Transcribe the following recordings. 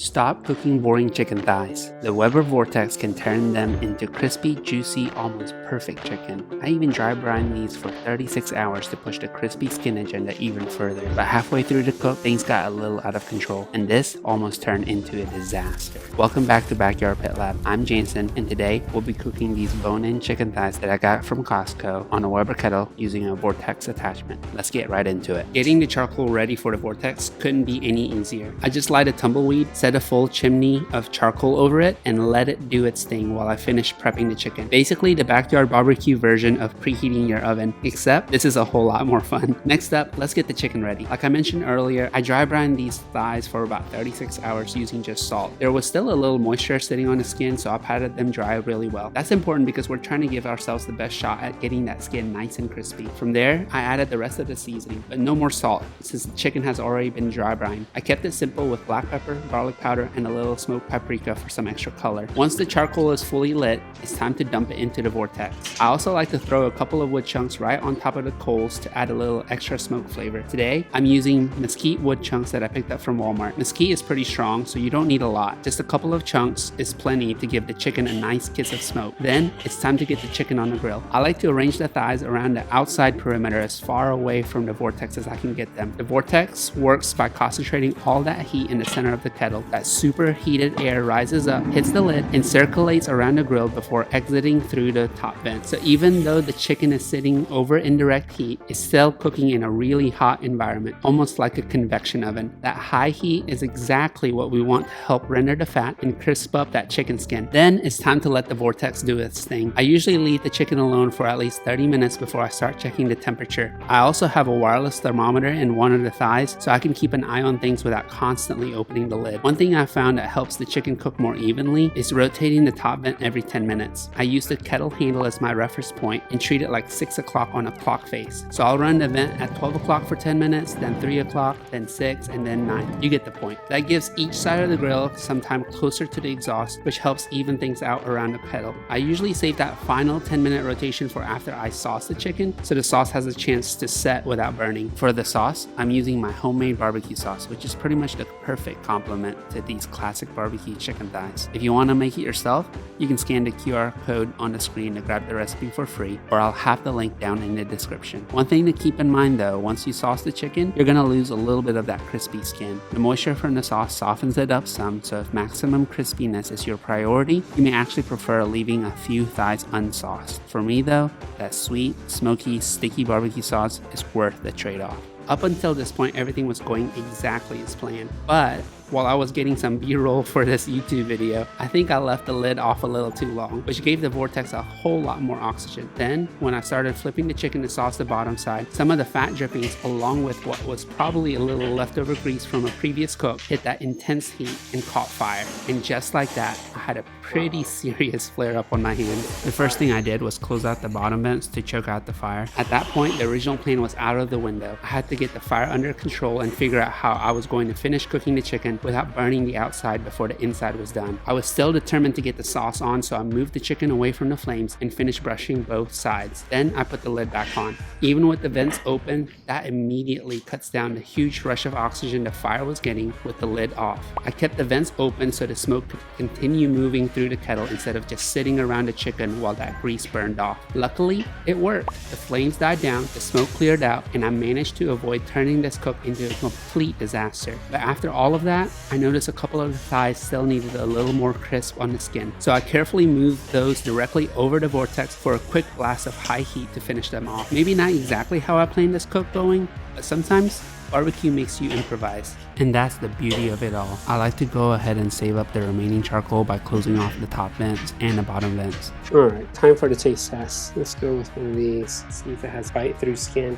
Stop cooking boring chicken thighs. The Weber Vortex can turn them into crispy, juicy, almost perfect chicken. I even dry brine these for 36 hours to push the crispy skin agenda even further. But halfway through the cook, things got a little out of control, and this almost turned into a disaster. Welcome back to Backyard Pet Lab. I'm Jansen, and today we'll be cooking these bone-in chicken thighs that I got from Costco on a Weber Kettle using a Vortex attachment. Let's get right into it. Getting the charcoal ready for the Vortex couldn't be any easier. I just light a tumbleweed, set a full chimney of charcoal over it, and let it do its thing while I finish prepping the chicken. Basically the backyard barbecue version of preheating your oven, except this is a whole lot more fun. Next up, let's get the chicken ready. Like I mentioned earlier, I dry brine these thighs for about 36 hours using just salt. There was still a little moisture sitting on the skin, so I patted them dry really well. That's important because we're trying to give ourselves the best shot at getting that skin nice and crispy. From there, I added the rest of the seasoning, but no more salt since the chicken has already been dry brined. I kept it simple with black pepper, garlic powder, and a little smoked paprika for some extra color. Once the charcoal is fully lit, it's time to dump it into the Vortex. I also like to throw a couple of wood chunks right on top of the coals to add a little extra smoke flavor. Today, I'm using mesquite wood chunks that I picked up from Walmart. Mesquite is pretty strong, so you don't need a lot. Just a couple of chunks is plenty to give the chicken a nice kiss of smoke. Then, it's time to get the chicken on the grill. I like to arrange the thighs around the outside perimeter as far away from the Vortex as I can get them. The Vortex works by concentrating all that heat in the center of the kettle. That super heated air rises up, hits the lid, and circulates around the grill before exiting through the top vent. So even though the chicken is sitting over indirect heat, it's still cooking in a really hot environment, almost like a convection oven. That high heat is exactly what we want to help render the fat and crisp up that chicken skin. Then it's time to let the Vortex do its thing. I usually leave the chicken alone for at least 30 minutes before I start checking the temperature. I also have a wireless thermometer in one of the thighs so I can keep an eye on things without constantly opening the lid. One thing I found that helps the chicken cook more evenly is rotating the top vent every 10 minutes. I use the kettle handle as my reference point and treat it like 6 o'clock on a clock face. So I'll run the vent at 12 o'clock for 10 minutes, then 3 o'clock, then 6, and then 9. You get the point. That gives each side of the grill some time closer to the exhaust, which helps even things out around the kettle. I usually save that final 10-minute rotation for after I sauce the chicken, so the sauce has a chance to set without burning. For the sauce, I'm using my homemade barbecue sauce, which is pretty much the perfect complement to these classic barbecue chicken thighs. If you want to make it yourself, you can scan the QR code on the screen to grab the recipe for free, or I'll have the link down in the description. One thing to keep in mind though, once you sauce the chicken, you're going to lose a little bit of that crispy skin. The moisture from the sauce softens it up some, so if maximum crispiness is your priority, you may actually prefer leaving a few thighs unsauced. For me though, that sweet, smoky, sticky barbecue sauce is worth the trade-off. Up until this point, everything was going exactly as planned, but while I was getting some B-roll for this YouTube video, I think I left the lid off a little too long, which gave the Vortex a whole lot more oxygen. Then, when I started flipping the chicken to sauce the bottom side, some of the fat drippings, along with what was probably a little leftover grease from a previous cook, hit that intense heat and caught fire. And just like that, I had a pretty serious flare up on my hands. The first thing I did was close out the bottom vents to choke out the fire. At that point, the original plan was out of the window. I had to get the fire under control and figure out how I was going to finish cooking the chicken without burning the outside before the inside was done. I was still determined to get the sauce on, so I moved the chicken away from the flames and finished brushing both sides. Then I put the lid back on. Even with the vents open, that immediately cuts down the huge rush of oxygen the fire was getting with the lid off. I kept the vents open so the smoke could continue moving through the kettle instead of just sitting around the chicken while that grease burned off. Luckily, it worked. The flames died down, the smoke cleared out, and I managed to avoid turning this cook into a complete disaster. But after all of that, I noticed a couple of the thighs still needed a little more crisp on the skin. So I carefully moved those directly over the Vortex for a quick blast of high heat to finish them off. Maybe not exactly how I planned this cook going, but sometimes barbecue makes you improvise. And that's the beauty of it all. I like to go ahead and save up the remaining charcoal by closing off the top vents and the bottom vents. Alright, time for the taste test. Let's go with one of these, see if it has bite through skin.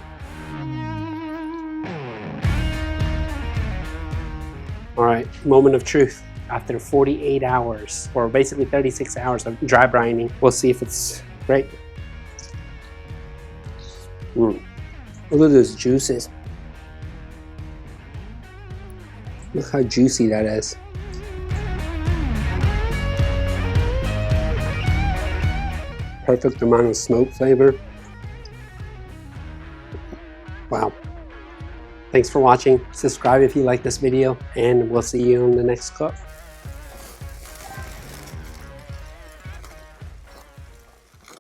Alright, moment of truth. After 48 hours, or basically 36 hours of dry brining, we'll see if it's right. Look at those juices. Look how juicy that is. Perfect amount of smoke flavor. Wow. Thanks for watching. Subscribe if you like this video, and we'll see you in the next cook.